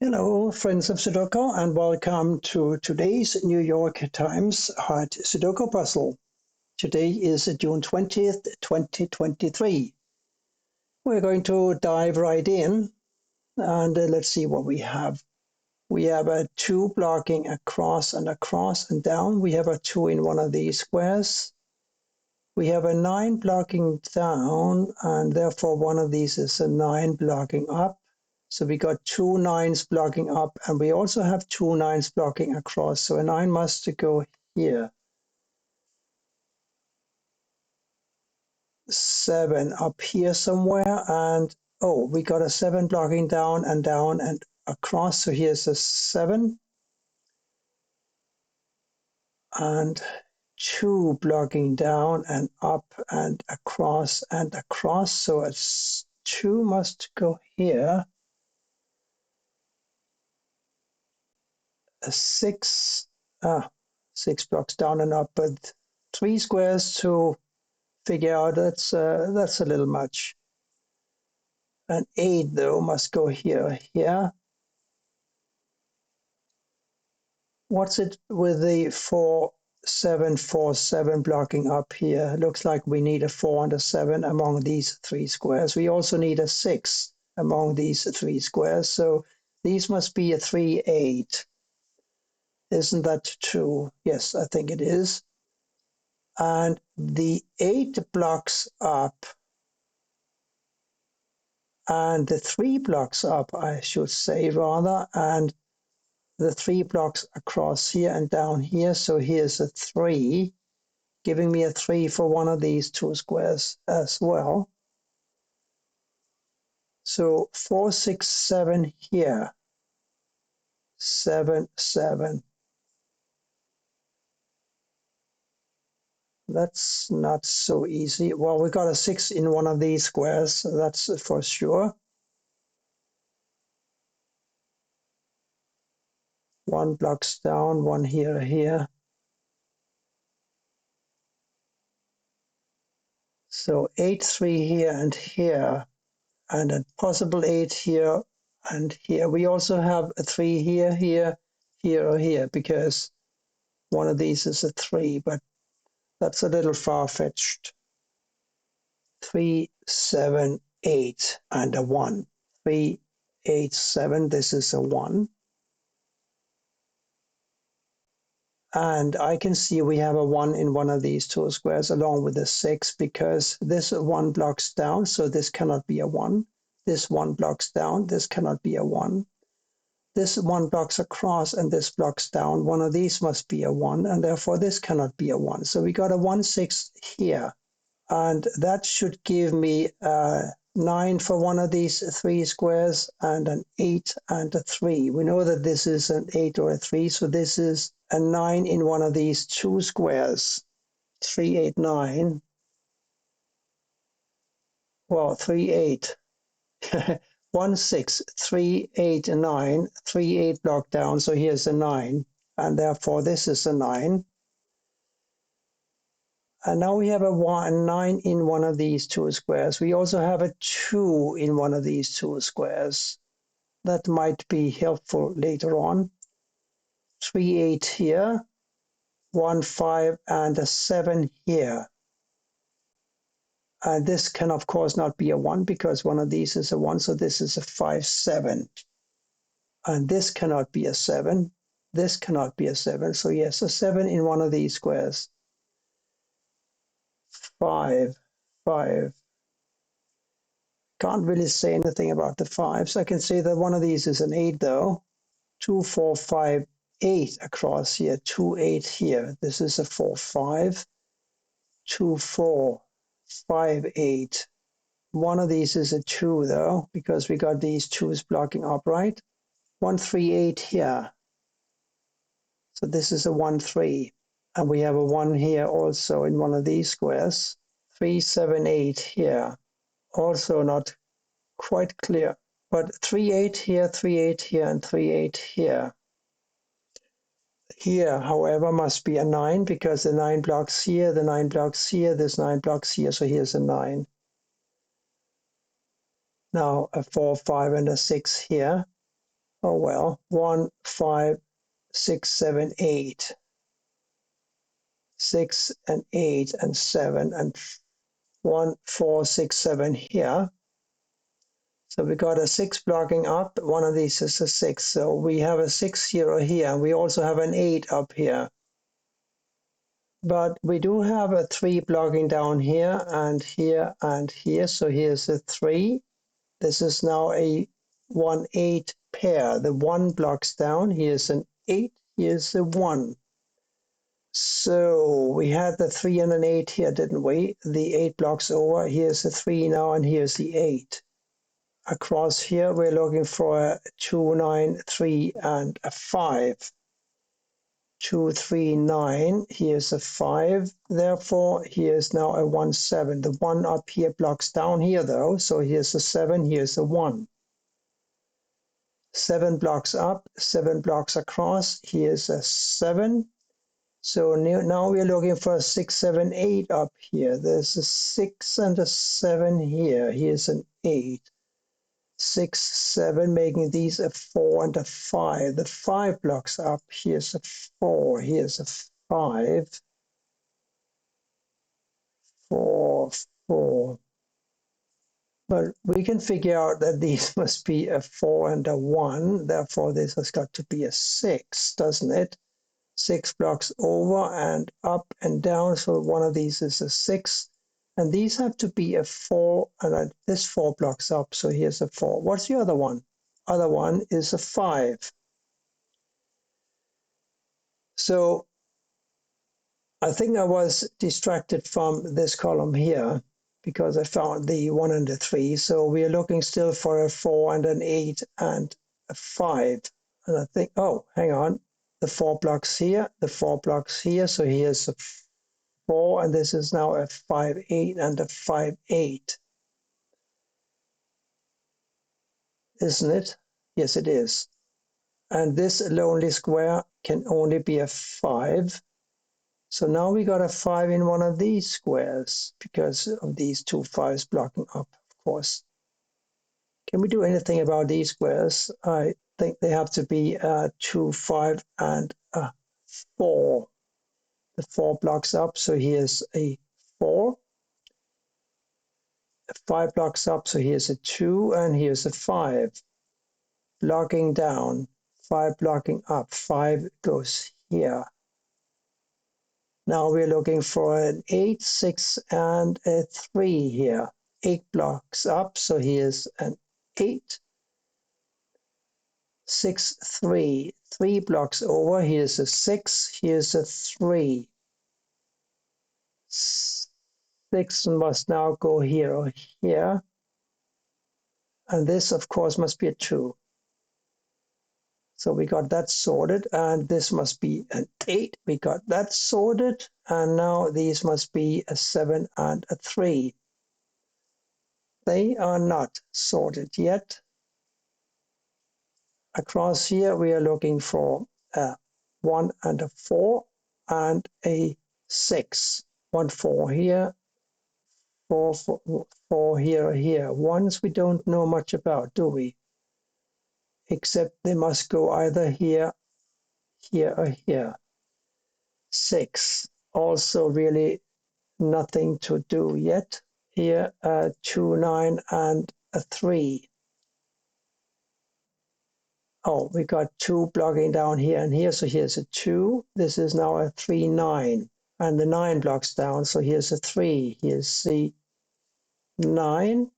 Hello, friends of Sudoku, and welcome to today's New York Times Hard Sudoku puzzle. Today is June 20th, 2023. We're going to dive right in, and let's see what we have. We have a 2 blocking across and down. We have a 2 in one of these squares. We have a 9 blocking down, and therefore one of these is a 9 blocking up. So we got 2 9s blocking up, and we also have 2 9s blocking across. So a 9 must go here. 7 up here somewhere, and oh, we got a 7 blocking down and across. So here's a 7. And 2 blocking down and up and across. So it's 2 must go here. A 6 blocks down and up, but 3 squares to figure out. That's a little much. An 8 though must go here. What's it with the 4 7 4 7 blocking up here? Looks like we need a 4 and a 7 among these 3 squares. We also need a 6 among these 3 squares, so these must be a 3 8. Isn't that true? Yes, I think it is. And the 8 blocks up and the 3 blocks up, I should say rather, and the 3 blocks across here and down here. So here's a 3, giving me a 3 for one of these 2 squares as well. So 4 6 7 here. 7 7. That's not so easy. Well, we got a 6 in one of these squares, that's for sure. 1 blocks down, 1 here. So 8 3 here, and a possible 8 here and here. We also have a 3 here, or here, because one of these is a 3, but that's a little far-fetched. 3 7 8 and a 1. 3 8 7. This is a 1. And I can see we have a 1 in one of these 2 squares along with a 6, because this 1 blocks down, so this cannot be a 1. This 1 blocks down, this cannot be a 1. This 1 blocks across and this blocks down. One of these must be a 1, and therefore this cannot be a 1. So we got a 1 6 here. And that should give me a 9 for one of these 3 squares, and an 8 and a 3. We know that this is an 8 or a 3, so this is a 9 in one of these 2 squares. 3 8 9. Well, 3 8. 1 6 3 8 9. 3 8 block down, so here's a 9, and therefore this is a 9. And now we have a 9 in one of these 2 squares. We also have a 2 in one of these 2 squares. That might be helpful later on. 3 8 here, 1 5 and a 7 here. And this can of course not be a 1, because one of these is a 1, so this is a 5 7. And this cannot be a 7. This cannot be a 7. So yes, a 7 in one of these squares. 5 5. Can't really say anything about the 5s. I can say that one of these is an 8 though. 2 4 5 8 across here. 2 8 here. This is a 4 5. 2 4 5 8. One of these is a 2 though, because we got these 2s blocking up, right? 1 3 8 here. So this is a 1 3. And we have a 1 here also in one of these squares. 3 7 8 here. Also not quite clear. But 3 8 here, 3 8 here, and 3 8 here. Here, however, must be a 9, because the 9 blocks here, the 9 blocks here, this 9 blocks here, so here's a 9. Now a 4 5 and a 6 here. Oh well, 1, 5, 6, 7, 8. 6 and 8 and 7 and 1, 4, 6, 7 here. So we got a 6 blocking up. One of these is a 6. So we have a 6 here, and we also have an 8 up here. But we do have a 3 blocking down here and here and here. So here's a 3. This is now a 1, 8 pair. The 1 blocks down. Here's an 8. Here's a 1. So we had the 3 and an 8 here, didn't we? The 8 blocks over. Here's the 3 now, and here's the 8. Across here, we're looking for a 2, 9, 3, and a 5. 2, 3, 9. Here's a 5. Therefore, here's now a 1, 7. The 1 up here blocks down here, though. So here's a 7. Here's a 1. 7 blocks up. 7 blocks across. Here's a 7. So now we're looking for a 6, 7, 8 up here. There's a 6 and a 7 here. Here's an 8. 6, 7, making these a 4 and a 5. The 5 blocks up. Here's a 4. Here's a 5. 4, 4. But we can figure out that these must be a 4 and a 1. Therefore, this has got to be a 6, doesn't it? 6 blocks over and up and down. So one of these is a 6. And these have to be a 4. And this 4 blocks up. So here's a 4. What's the other one? Other one is a 5. So I think I was distracted from this column here because I found the 1 and the 3. So we are looking still for a 4 and an 8 and a 5. And I think, oh, hang on. The 4 blocks here, the 4 blocks here. So here's a 4, and this is now a 5, 8 and a 5, 8. Isn't it? Yes, it is. And this lonely square can only be a 5. So now we got a 5 in one of these squares because of these two 5s blocking up, of course. Can we do anything about these squares? I think they have to be 2, 5, and a 4. The 4 blocks up, so here's a 4. 5 blocks up, so here's a 2, and here's a 5. Blocking down, 5 blocking up, 5 goes here. Now we're looking for an 8, 6, and a 3 here. 8 blocks up, so here's an 8. 6, 3. 3 blocks over, here's a 6, here's a 3. 6 must now go here or here. And this, of course, must be a 2. So we got that sorted, and this must be an 8. We got that sorted, and now these must be a 7 and a 3. They are not sorted yet. Across here, we are looking for a 1 and a 4 and a 6. 1, 4 here, 4, 4 here or here. Ones we don't know much about, do we? Except they must go either here, here, or here. 6, also really nothing to do yet. Here, 2, 9, and a 3. Oh, we got 2 blocking down here and here, so here's a 2. This is now a 3, 9, and the 9 blocks down, so here's a 3. Here's the 9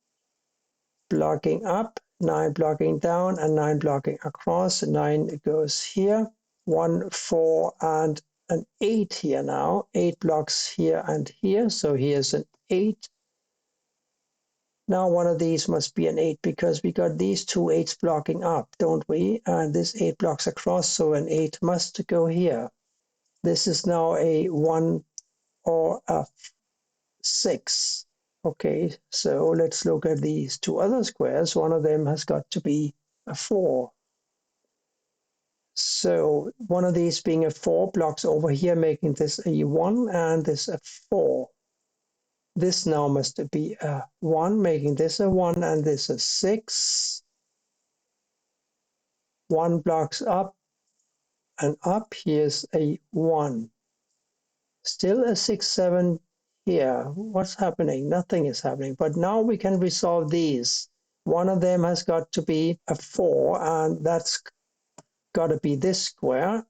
blocking up, 9 blocking down, and 9 blocking across. 9 goes here. 1, 4, and an 8 here now. 8 blocks here and here, so here's an 8. Now one of these must be an 8 because we got these two 8s blocking up, don't we? And this 8 blocks across, so an 8 must go here. This is now a 1 or a 6. Okay, so let's look at these two other squares. One of them has got to be a 4. So one of these being a 4 blocks over here, making this a 1 and this a 4. This now must be a 1, making this a 1 and this a 6. 1 blocks up and up, here's a 1. Still a 6, 7 here. What's happening? Nothing is happening. But now we can resolve these. One of them has got to be a 4, and that's got to be this square.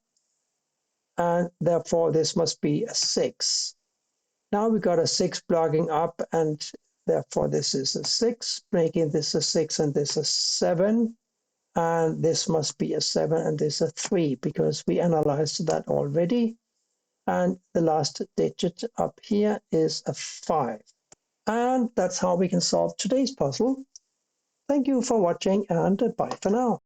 And therefore, this must be a 6. Now we got a 6 blocking up, and therefore this is a 6, making this a 6 and this a 7. And this must be a 7 and this a 3, because we analyzed that already. And the last digit up here is a 5. And that's how we can solve today's puzzle. Thank you for watching, and bye for now.